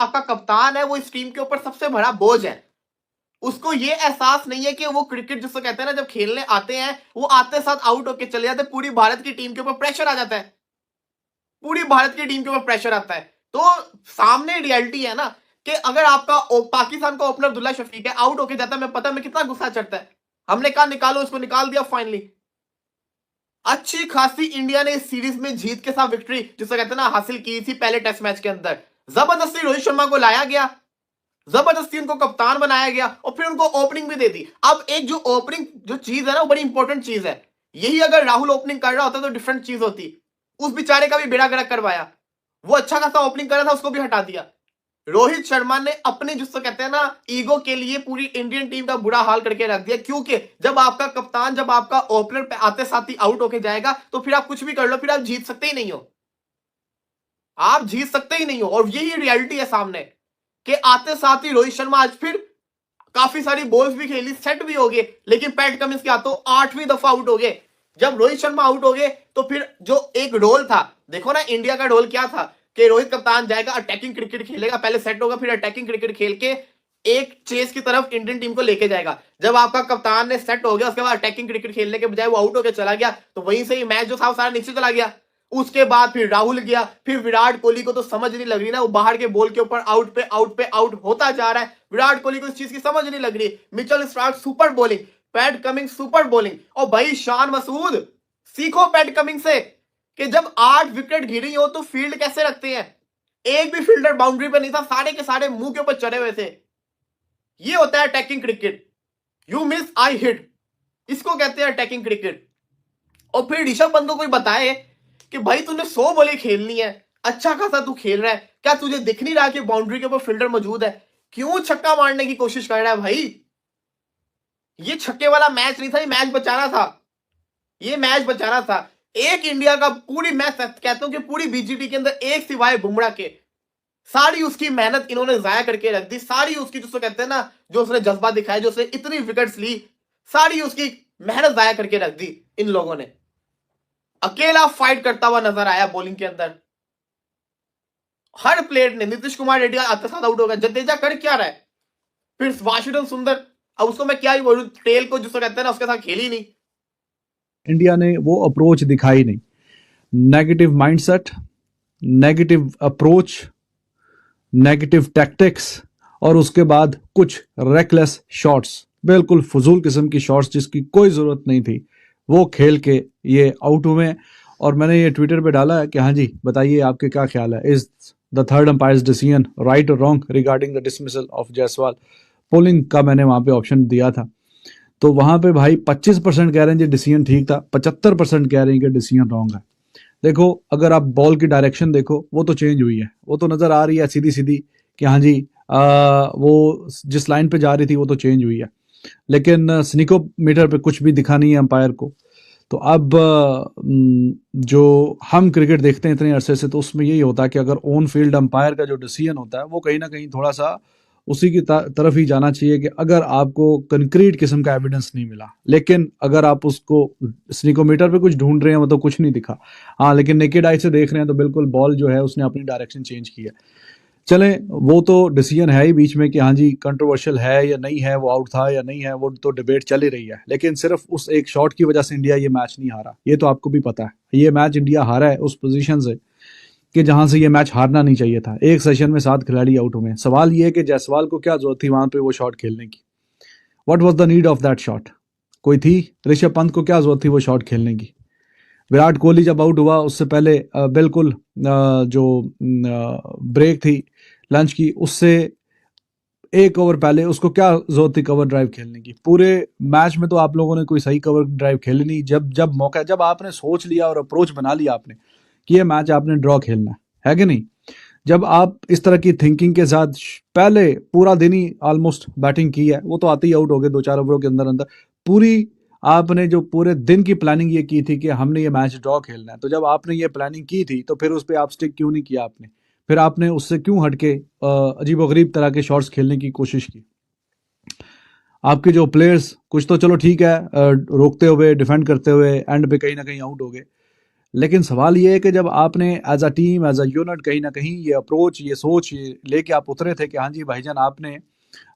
आपका कप्तान है वो इस टीम के ऊपर सबसे बड़ा बोझ है। उसको ये एहसास नहीं है कि वो क्रिकेट जिसको कहते हैं ना, जब खेलने आते हैं वो आते साथ आउट होके चले जाते, पूरी भारत की टीम के ऊपर प्रेशर आ जाता है, पूरी भारत की टीम के ऊपर प्रेशर आता है। तो सामने रियलिटी है ना कि अगर आपका पाकिस्तान का ओपनर अब्दुल्ला शफीक है आउट होके जाता है, मैं पता मैं कितना गुस्सा चढ़ता है। हमने कहा निकालो उसको, निकाल दिया फाइनली। अच्छी खासी इंडिया ने इस सीरीज में जीत के साथ विक्ट्री जिसे कहते हैं ना हासिल की थी पहले टेस्ट मैच के अंदर। जबरदस्ती रोहित शर्मा को लाया गया, जबरदस्ती उनको कप्तान बनाया गया और फिर उनको ओपनिंग भी दे दी। अब एक जो ओपनिंग जो चीज है ना वो बड़ी इंपॉर्टेंट चीज है। यही अगर राहुल ओपनिंग कर रहा होता तो डिफरेंट चीज होती। उस बेचारे का भी बेड़ा गर्क करवाया, वो अच्छा खासा ओपनिंग कर रहा था उसको भी हटा दिया। रोहित शर्मा ने अपने जिसको कहते हैं ना ईगो के लिए पूरी इंडियन टीम का बुरा हाल करके रख दिया, क्योंकि जब आपका कप्तान, जब आपका ओपनर पे आते साथ ही आउट होके जाएगा तो फिर आप कुछ भी कर लो, फिर आप जीत सकते ही नहीं हो, आप जीत सकते ही नहीं हो। और यही रियलिटी है सामने कि आते साथ ही रोहित शर्मा आज फिर काफी सारी बॉल्स भी खेली, सेट भी हो गए, लेकिन पैट कमिंस के हाथों 8वीं दफा आउट हो गए। जब रोहित शर्मा आउट हो गए तो फिर जो एक रोल था, देखो ना इंडिया का रोल क्या था कि रोहित कप्तान जाएगा, अटैकिंग क्रिकेट खेलेगा, पहले सेट होगा, फिर अटैकिंग क्रिकेट खेल के एक चेस की तरफ इंडियन टीम को लेके जाएगा। जब आपका कप्तान ने सेट हो गया उसके बाद अटैकिंग क्रिकेट खेलने के बजाय वो आउट होकर चला गया, तो वहीं से ही मैच जो था सारा नीचे चला गया। उसके बाद फिर राहुल गया, फिर विराट कोहली को तो समझ नहीं लग रही ना, वो बाहर के बॉल के ऊपर आउट पे आउट पे आउट होता जा रहा है। विराट कोहली को इस चीज की समझ नहीं लग रही। Mitchell Starc super bowling, PAT Cummins super bowling, और भाई शान मसूद सीखो पैट कमिंस से कि जब 8 विकेट गिरी हो तो फील्ड कैसे रखते हैं। एक भी फील्डर बाउंड्री पे नहीं था, सारे के सारे मुंह के ऊपर चढ़े हुए थे। ये होता है attacking cricket, you miss I hit, इसको कहते हैं अटैकिंग क्रिकेट। और फिर ऋषभ पंत को कोई बताए कि भाई तूने 100 बॉलें खेलनी है, अच्छा खासा तू खेल रहा है, क्या तुझे दिख नहीं रहा कि बाउंड्री के ऊपर फील्डर मौजूद है, क्यों छक्का मारने की कोशिश कर रहा है भाई। ये छक्के वाला मैच नहीं था, ये मैच बचाना था, ये मैच बचाना था। एक इंडिया का पूरी मैच कहता हूं कि पूरी बीजीटी के अंदर एक सिवाय बुमराह के सारी उसकी मेहनत इन्होंने जाया करके रख दी, सारी उसकी जिसको कहते हैं ना जो उसने जज्बा दिखाया, जो उसने इतनी विकेट्स ली, सारी उसकी मेहनत जाया करके रख दी इन लोगों ने। अकेला फाइट करता हुआ नजर आया बॉलिंग के अंदर, हर प्लेयर ने। नीतीश कुमार रेड्डी आते साथ आउट हो गया, जडेजा कर क्या रहा है, फिर वाशिंगटन सुंदर, अब उसको मैं क्या ही बोलूं, टेल को जिसको कहते हैं ना उसके साथ खेली नहीं। इंडिया ने वो अप्रोच दिखाई नहीं, negative mindset, negative approach, negative tactics, और उसके बाद कुछ रेकलेस शॉट्स, बिल्कुल फजूल किस्म की शॉट्स जिसकी कोई ज़रूरत नहीं थी, वो खेल के ये आउट हुए। और मैंने ये ट्विटर पे डाला है कि हाँ जी बताइए आपके क्या ख्याल है, is the third umpire's decision right और wrong regarding the dismissal of Jaiswal. Polling का मैंने वहाँ पे ऑप्शन दिया था, तो वहाँ पे भाई 25% कह रहे हैं जी डिसीजन ठीक था, 75% कह रहे हैं कि डिसीजन रॉन्ग है। देखो अगर आप बॉल की डायरेक्शन देखो वो तो चेंज हुई है, वो तो नज़र आ रही है सीधी सीधी कि हाँ जी वो जिस लाइन पे जा रही थी वो तो चेंज हुई है, लेकिन स्निको मीटर पे कुछ भी दिखा नहीं है अंपायर को। तो अब जो हम क्रिकेट देखते हैं इतने अरसे से, तो उसमें यही होता है कि अगर ऑन फील्ड अंपायर का जो डिसीजन होता है वो कहीं ना कहीं थोड़ा सा उसी की तरफ ही जाना चाहिए कि अगर आपको कंक्रीट किस्म का एविडेंस नहीं मिला, लेकिन अगर आप उसको स्निकोमीटर पे कुछ ढूंढ रहे हैं मतलब कुछ नहीं दिखा, हाँ लेकिन नेकेड आई से देख रहे हैं तो बिल्कुल बॉल जो है उसने अपनी डायरेक्शन चेंज की है। चलें वो तो डिसीजन है ही बीच में कि हाँ जी कंट्रोवर्शियल है या नहीं है, वो आउट था या नहीं है, वो तो डिबेट चल ही रही है, लेकिन सिर्फ उस एक शॉट की वजह से इंडिया ये मैच नहीं हारा, ये तो आपको भी पता है। ये मैच इंडिया हारा है उस पोजीशन से कि जहां से ये मैच हारना नहीं चाहिए था। एक सेशन में 7 खिलाड़ी आउट हुए। सवाल ये है कि जायसवाल को क्या जरूरत थी वहां पे वो शॉट खेलने की, what was the need of that shot, कोई थी? ऋषभ पंत को क्या जरूरत थी वो शॉट खेलने की? विराट कोहली जब आउट हुआ उससे पहले बिल्कुल जो ब्रेक थी लंच की, उससे 1 ओवर पहले उसको क्या जरूरत थी कवर ड्राइव खेलने की? पूरे मैच में तो आप लोगों ने कोई सही कवर ड्राइव खेली नहीं। जब मौका, जब आपने सोच लिया और अप्रोच बना लिया आपने कि ये मैच आपने ड्रॉ खेलना है कि नहीं, जब आप इस तरह की थिंकिंग के साथ पहले पूरा दिन ही ऑलमोस्ट बैटिंग की है, वो तो आते ही आउट हो गए 2-4 ओवरों के अंदर अंदर, पूरी आपने जो पूरे दिन की प्लानिंग ये की थी कि हमने ये मैच ड्रॉ खेलना है, तो जब आपने ये प्लानिंग की थी तो फिर उस पर आप स्टिक क्यों नहीं किया आपने? फिर आपने उससे क्यों हटके अजीबोगरीब तरह के शॉट्स खेलने की कोशिश की? आपके जो प्लेयर्स कुछ तो चलो ठीक है रोकते हुए डिफेंड करते हुए एंड पे कहीं ना कहीं आउट हो गए, लेकिन सवाल ये है कि जब आपने as a team as a unit कहीं ना कहीं ये अप्रोच ये सोच ये लेके आप उतरे थे कि हाँ जी भाईजान आपने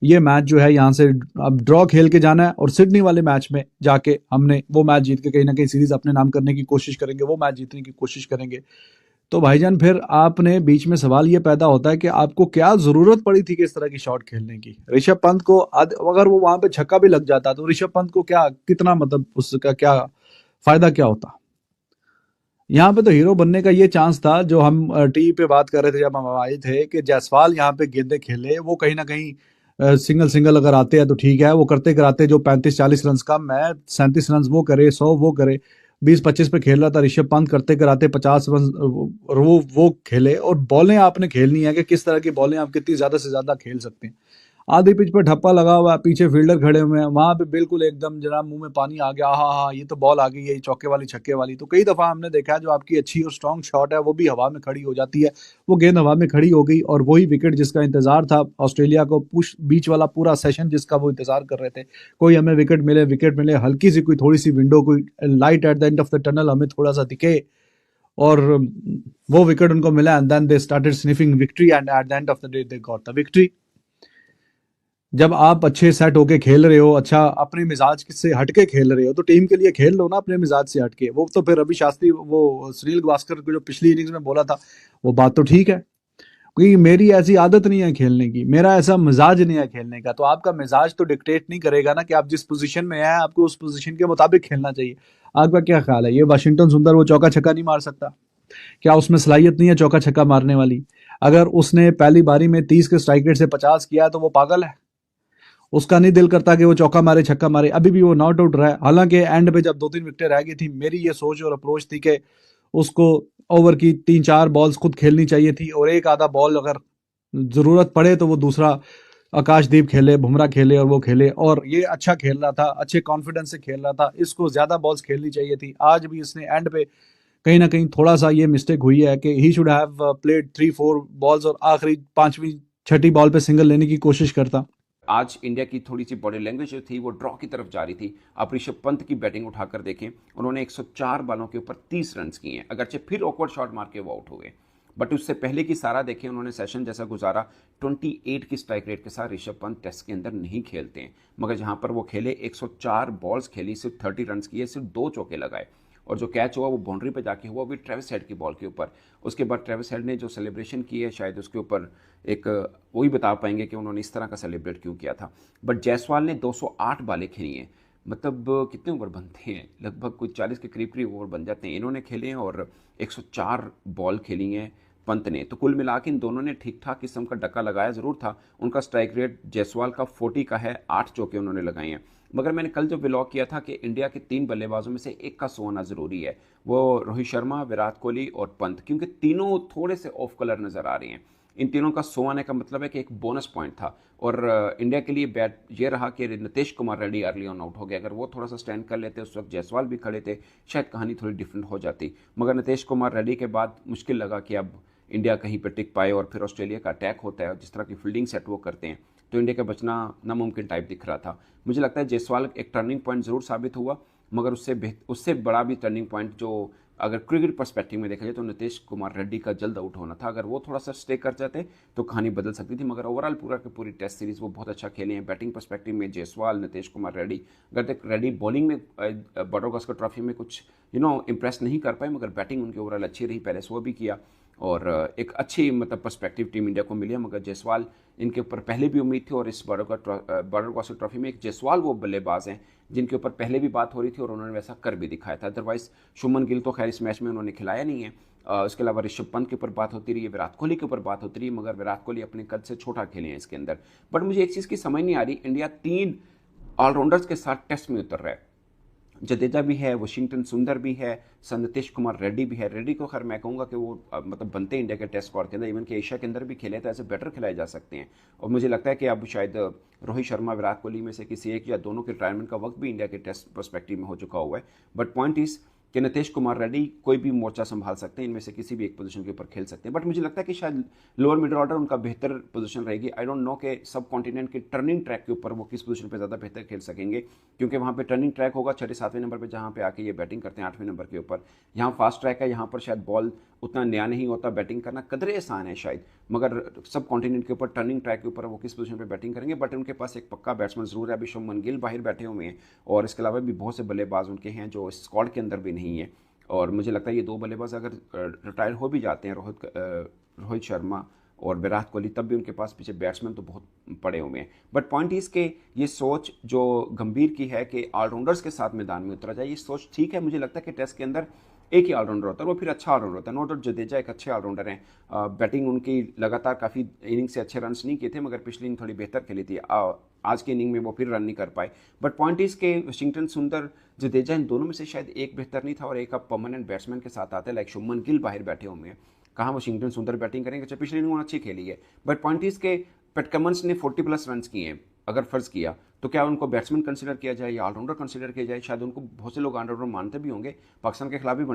ये मैच जो है यहाँ से अब ड्रॉ खेल के जाना है और सिडनी वाले मैच में जाके हमने वो मैच जीत के कहीं ना कहीं सीरीज अपने नाम करने की कोशिश करेंगे, वो मैच जीतने की कोशिश करेंगे। तो भाईजान फिर आपने बीच में सवाल ये पैदा होता है कि आपको क्या जरूरत पड़ी थी कि इस तरह की शॉट खेलने की। ऋषभ पंत को अगर वो वहां पे छक्का भी लग जाता तो ऋषभ पंत को क्या कितना मतलब उसका क्या फायदा क्या होता। यहाँ पे तो हीरो बनने का ये चांस था जो हम टीवी पे बात कर रहे थे जब हम आए थे कि जायसवाल यहाँ पे गेंदे खेले, वो कहीं ना कहीं सिंगल सिंगल अगर आते हैं तो ठीक है, वो करते कराते जो 35-40 रन का मैं 37 रन वो करे 100 वो करे 20-25 पे खेल रहा था ऋषभ पंत, करते कराते 50 रन और वो खेले। और बॉलें आपने खेलनी है कि किस तरह की बॉलें आप कितनी ज्यादा से ज्यादा खेल सकते हैं। आधी पिच पे ठप्पा लगा हुआ है, पीछे फील्डर खड़े हुए हैं, वहां पे बिल्कुल एकदम जनाब मुंह में पानी आ गया, हाँ हाँ ये तो बॉल आ गई है चौके वाली छक्के वाली। तो कई दफा हमने देखा है जो आपकी अच्छी और स्ट्रांग शॉट है वो भी हवा में खड़ी हो जाती है। वो गेंद हवा में खड़ी हो गई और वही विकेट जिसका इंतजार था ऑस्ट्रेलिया को, पुश बीच वाला पूरा सेशन जिसका वो इंतजार कर रहे थे, कोई हमें विकेट मिले हल्की सी कोई थोड़ी सी विंडो कोई light at the end of the tunnel हमें थोड़ा सा दिखे और वो विकेट उनको मिला and then they started sniffing victory and at the end of the day they got the victory. जब आप अच्छे सेट होके खेल रहे हो, अच्छा अपने मिजाज से हटके खेल रहे हो तो टीम के लिए खेल लो ना अपने मिजाज से हटके। वो तो फिर रवि शास्त्री वो सुनील गावस्कर को जो पिछली इनिंग्स में बोला था वो बात तो ठीक है, क्योंकि मेरी ऐसी आदत नहीं है खेलने की, मेरा ऐसा मिजाज नहीं है खेलने का। तो आपका मिजाज तो डिक्टेट नहीं करेगा ना कि आप जिस पोजीशन में है आपको उस पोजीशन के मुताबिक खेलना चाहिए। आपका क्या ख्याल है, ये वाशिंगटन सुंदर वो चौका छक्का नहीं मार सकता? क्या उसमें सलाहियत नहीं है चौका छक्का मारने वाली? अगर उसने पहली बारी में 30 के स्ट्राइक रेट से 50 किया तो वो पागल है? उसका नहीं दिल करता कि वो चौका मारे छक्का मारे? अभी भी वो नॉट आउट रहा है, हालांकि एंड पे जब 2-3 विकेटें रह गई थी मेरी ये सोच और अप्रोच थी कि उसको ओवर की 3-4 बॉल्स खुद खेलनी चाहिए थी और एक आधा बॉल अगर जरूरत पड़े तो वो दूसरा आकाशदीप खेले, बुमराह खेले और वो खेले। और ये अच्छा खेल रहा था, अच्छे कॉन्फिडेंस से खेल रहा था, इसको ज्यादा बॉल्स खेलनी चाहिए थी। आज भी इसने एंड पे कहीं ना कहीं थोड़ा सा ये मिस्टेक हुई है कि he should have played 3-4 balls और आखिरी पांचवी छठी बॉल पे सिंगल लेने की कोशिश करता। आज इंडिया की थोड़ी सी बॉडी लैंग्वेज जो थी वो ड्रॉ की तरफ जा रही थी। आप ऋषभ पंत की बैटिंग उठाकर देखें, उन्होंने 104 बॉलों के ऊपर 30 रन किए हैं, अगरचे फिर ऑकवर्ड शॉट मार के वो आउट हो गए। बट उससे पहले की सारा देखें, उन्होंने सेशन जैसा गुजारा 28 की स्ट्राइक रेट के साथ। ऋषभ पंत टेस्ट के अंदर नहीं खेलते हैं, मगर जहां पर वो खेले 104 बॉल्स खेली, सिर्फ 30 रन किए, सिर्फ 2 चौके लगाए और जो कैच हुआ वो बाउंड्री पे जाके हुआ भी ट्रेविस हेड की बॉल के ऊपर। उसके बाद ट्रेविस हेड ने जो सेलिब्रेशन की है शायद उसके ऊपर एक वही बता पाएंगे कि उन्होंने इस तरह का सेलिब्रेट क्यों किया था। बट जायसवाल ने 208 बालें खेली हैं, मतलब कितने ओवर बनते हैं, लगभग कुछ 40 के करीब करीब ओवर बन जाते हैं, इन्होंने खेले हैं और 104 बॉल खेली हैं पंत ने। तो कुल मिला के इन दोनों ने ठीक ठाक किस्म का डक्का लगाया ज़रूर था। उनका स्ट्राइक रेट जायसवाल का 40 का है, 8 चौके उन्होंने लगाए हैं। मगर मैंने कल जो व्लॉग किया था कि इंडिया के 3 बल्लेबाजों में से एक का सो होना ज़रूरी है, वो रोहित शर्मा, विराट कोहली और पंत, क्योंकि तीनों थोड़े से ऑफ कलर नज़र आ रहे हैं। इन तीनों का सो आने का मतलब है कि एक बोनस पॉइंट था। और इंडिया के लिए बैट ये रहा कि Nitish Kumar Reddy early on out हो गए। अगर वो थोड़ा सा स्टैंड कर लेते, उस वक्त जायसवाल भी खड़े थे, शायद कहानी थोड़ी डिफरेंट हो जाती। मगर नीतीश कुमार रेड्डी के बाद मुश्किल लगा कि अब इंडिया कहीं पर टिक पाए और फिर ऑस्ट्रेलिया का अटैक होता है, जिस तरह की फील्डिंग सेट वो करते हैं, तो इंडिया का बचना नामुमकिन टाइप दिख रहा था। मुझे लगता है जायसवाल एक टर्निंग पॉइंट ज़रूर साबित हुआ, मगर उससे बड़ा भी टर्निंग पॉइंट जो अगर क्रिकेट पर्सपेक्टिव में देखा जाए तो नीतीश कुमार रेड्डी का जल्द आउट होना था। अगर वो थोड़ा सा स्टे कर जाते तो कहानी बदल सकती थी। मगर ओवरऑल पूरा की पूरी टेस्ट सीरीज वो बहुत अच्छा खेले हैं। बैटिंग पर्सपेक्टिव में जायसवाल, नीतीश कुमार रेड्डी, अगर तक रेड्डी बॉलिंग में बॉर्डर ट्रॉफी में कुछ इंप्रेस नहीं कर पाए, मगर बैटिंग उनकी ओवरऑल अच्छी रही, पहले से वो भी किया और एक अच्छी मतलब पर्सपेक्टिव टीम इंडिया को मिली है। मगर जायसवाल इनके ऊपर पहले भी उम्मीद थी और इस बॉर्डर ट्रॉफी में एक जायसवाल वो बल्लेबाज हैं जिनके ऊपर पहले भी बात हो रही थी और उन्होंने वैसा कर भी दिखाया था। अदरवाइज शुभमन गिल तो खैर इस मैच में उन्होंने खिलाया नहीं है। उसके अलावा ऋषभ पंत के ऊपर बात होती रही है, विराट कोहली के ऊपर बात होती रही, मगर विराट कोहली अपने कद से छोटा खेले हैं इसके अंदर। बट मुझे एक चीज़ की समझ नहीं आ रही, इंडिया 3 ऑलराउंडर्स के साथ टेस्ट में उतर रहा है। जडेजा भी है, वाशिंगटन सुंदर भी है, नीतीश कुमार रेड्डी भी है। रेड्डी को खैर मैं कहूँगा कि वो मतलब बनते हैं इंडिया के टेस्ट स्क्वाड के अंदर, इवन कि एशिया के अंदर भी खेले तो ऐसे बेटर खिलाए जा सकते हैं। और मुझे लगता है कि अब शायद रोहित शर्मा, विराट कोहली में से किसी एक या दोनों के रिटायरमेंट का वक्त भी इंडिया के टेस्ट पर्सपेक्टिव में हो चुका हुआ है। बट पॉइंट इज कि नीतीश कुमार रेड्डी कोई भी मोर्चा संभाल सकते हैं, इनमें से किसी भी एक पोजीशन के ऊपर खेल सकते हैं। बट मुझे लगता है कि शायद लोअर मिडिल ऑर्डर उनका बेहतर पोजीशन रहेगी। आई डोंट नो कि सब कॉन्टिनेंट के टर्निंग ट्रैक के ऊपर वो किस पोजीशन पे ज़्यादा बेहतर खेल सकेंगे, क्योंकि वहाँ पे टर्निंग ट्रैक होगा 6-7वें नंबर पे, जहाँ पे आके ये बैटिंग करते हैं 8वें नंबर के ऊपर। यहाँ फास्ट ट्रैक है, यहाँ पर शायद बॉल उतना नया नहीं होता, बैटिंग करना कदरे आसान है शायद, मगर सब कॉन्टिनेंट के ऊपर टर्निंग ट्रैक के ऊपर वो किस पोजीशन पे बैटिंग करेंगे। बट उनके पास एक पक्का बैट्समैन ज़रूर है। अभी शुभमन गिल बाहर बैठे हुए हैं और इसके अलावा भी बहुत से बल्लेबाज उनके हैं जो स्क्वाड के अंदर भी नहीं है। और मुझे लगता है ये 2 बल्लेबाज अगर रिटायर हो भी जाते हैं, रोहित शर्मा और विराट कोहली, तब भी उनके पास पीछे बैट्समैन तो बहुत पड़े हुए हैं। बट पॉइंट इस के ये सोच जो गंभीर की है कि ऑलराउंडर्स के साथ मैदान में उतरा जाए, ये सोच ठीक है। मुझे लगता है कि टेस्ट के अंदर एक ही ऑलराउंडर होता है, वो फिर अच्छा ऑलराउंडर होता है। नो डाउट जडेजा एक अच्छे ऑलराउंडर हैं। बैटिंग उनकी लगातार काफ़ी इनिंग से अच्छे रन्स नहीं किए थे, मगर पिछली इनिंग थोड़ी बेहतर खेली थी। आज की इनिंग में वो फिर रन नहीं कर पाए। बट पॉइंट इस के वाशिंगटन सुंदर, जडेजा, इन दोनों में से शायद एक बेहतर नहीं था और एक अब परमानेंट बैट्समैन के साथ आते हैं, लाइक शुभमन गिल बाहर बैठे हुए हैं। कहाँ वाशिंगटन सुंदर बैटिंग करेंगे? अच्छा, पिछली इनिंग अच्छी खेली है, बट पॉइंट इस के पैट कमिंस ने 40+ रन किए हैं। अगर फर्ज किया तो क्या उनको बैट्समैन कंसीडर किया जाए या ऑलराउंडर कंसीडर किया जाए? शायद उनको बहुत से लोग ऑलराउंडर मानते भी होंगे। पाकिस्तान के खिलाफ भी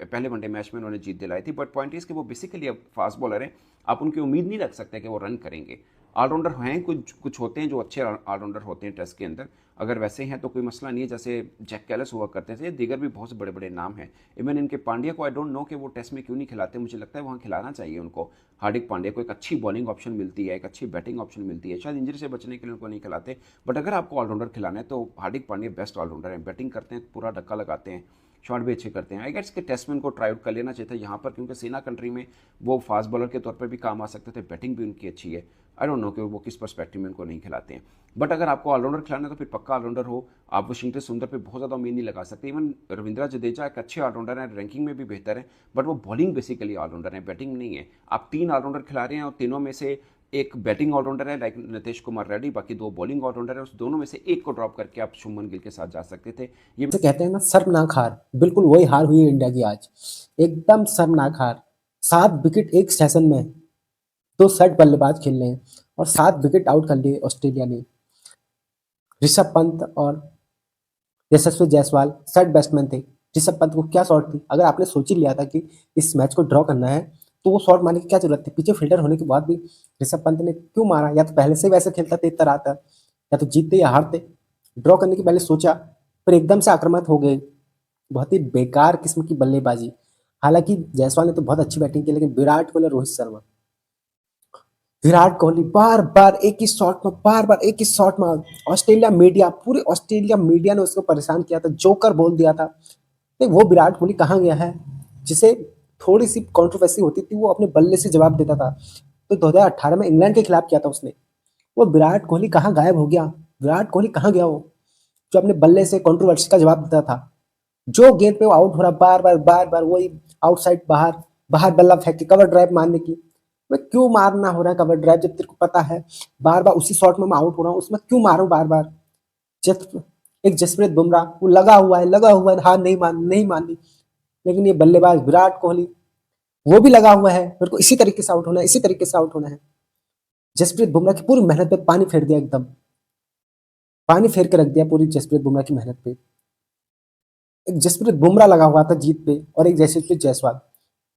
पहले वनडे मैच में उन्होंने जीत दिलाई थी। बट पॉइंट इस कि वो बेसिकली अब फास्ट बॉलर हैं, आप उनकी उम्मीद नहीं रख सकते कि वो रन करेंगे। ऑलराउंडर हैं, कुछ होते हैं जो अच्छे ऑलराउंडर होते हैं टेस्ट के अंदर, अगर वैसे हैं तो कोई मसला नहीं है, जैसे जैक कैलिस हुआ करते थे, दीगर भी बहुत से बड़े बड़े नाम हैं। इवन इनके पांड्या को आई डोंट नो कि वो टेस्ट में क्यों नहीं खिलाते, मुझे लगता है वहाँ खिलाना चाहिए उनको। हार्दिक पांड्या को एक अच्छी बॉलिंग ऑप्शन मिलती है, एक अच्छी बैटिंग ऑप्शन मिलती है, शायद इंजरी से बचने के लिए उनको नहीं खिलाते। बट अगर आपको ऑलराउंडर खिलाना है तो हार्दिक पांड्या बेस्ट ऑलराउंडर हैं, बैटिंग करते हैं, पूरा धक्का लगाते हैं, शॉट भी अच्छे करते हैं। आई गेट्स के टेस्ट में उनको ट्राई आउट कर लेना चाहिए था यहाँ पर, क्योंकि सेना कंट्री में वो फास्ट बॉलर के तौर पर भी काम आ सकते थे, बैटिंग भी उनकी अच्छी है। आई डोंट नो कि वो किस पर्सपेक्टिव में उनको नहीं खिलाते हैं। बट अगर आपको ऑलराउंडर खिलाना है तो फिर पक्का ऑलराउंडर हो। आप वाशिंगटन सुंदर पे बहुत ज़्यादा उम्मीद नहीं लगा सकते। इवन रविंद्र जडेजा एक अच्छे ऑलराउंडर हैं, रैंकिंग में भी बेहतर है, बट वो बॉलिंग बेसिकली ऑलराउंडर है, बैटिंग नहीं है। आप 3 ऑलराउंडर खिला रहे हैं और तीनों में से एक बैटिंग ऑलराउंडर है लाइक नीतीश कुमार रेड्डी, बाकी 2 बॉलिंग ऑलराउंडर है। उस दोनों में से एक को ड्रॉप करके आप शुभमन गिल के साथ जा सकते थे। ये जैसे कहते हैं ना, शर्मनाक हार, बिल्कुल वही हार हुई है इंडिया की आज, एकदम शर्मनाक हार। 7 विकेट एक सेशन में, 2 सेट बल्लेबाज खेल रहे हैं और 7 विकेट आउट कर लिए ऑस्ट्रेलिया ने। ऋषभ पंत और यशस्वी जायसवाल सेट बैट्समैन थे। ऋषभ पंत को क्या शॉट थी, अगर आपने सोच ही लिया था कि इस मैच को ड्रॉ करना है तो वो शॉट मारने की क्या जरूरत थी? पीछे फील्डर होने के बाद भी ऋषभ पंत ने क्यों मारा? या तो पहले से वैसे खेलता तो इतना आता, या तो जीतते या हारते। ड्रॉ करने की पहले सोचा, पर एकदम से आक्रामक हो गए। बहुत ही बेकार किस्म की बल्लेबाजी। हालांकि जायसवाल ने तो बहुत अच्छी बैटिंग की, लेकिन विराट कोहली और रोहित शर्मा, विराट कोहली बार बार एक ही शॉट में, बार बार एक ही शॉट में, ऑस्ट्रेलिया मीडिया, पूरे ऑस्ट्रेलिया मीडिया ने उसको परेशान किया था, जोकर बोल दिया था। तो वो विराट कोहली कहाँ गया है जिसे थोड़ी सी कंट्रोवर्सी होती थी वो अपने बल्ले से जवाब देता था? तो 2018 में इंग्लैंड के खिलाफ किया था उसने। वो विराट कोहली कहाँ गायब हो गया? विराट कोहली कहाँ गया वो जो अपने बल्ले से कंट्रोवर्सी का जवाब देता था? जो गेंद पे वो आउट हो रहा, बार बार वही आउटसाइड, बाहर बाहर बल्ला फेंक के कवर ड्राइव मारने की। मैं क्यों मारना हो रहा है कवर ड्राइव, जब तेरे को पता है बार बार उसी शॉट में मैं आउट हो रहा हूँ, उसमें क्यों मारूं बार बार? एक जसप्रीत बुमराह, वो लगा हुआ है, हार नहीं माननी। लेकिन ये बल्लेबाज विराट कोहली, वो भी लगा हुआ है, मेरे को इसी तरीके से आउट होना है, इसी तरीके से आउट होना है। जसप्रीत बुमराह की पूरी मेहनत पे पानी फेर दिया, एकदम पानी फेर के रख दिया पूरी जसप्रीत बुमराह की मेहनत पे। एक जसप्रीत बुमराह लगा हुआ था जीत पे और एक जसप्रीत जायसवाल।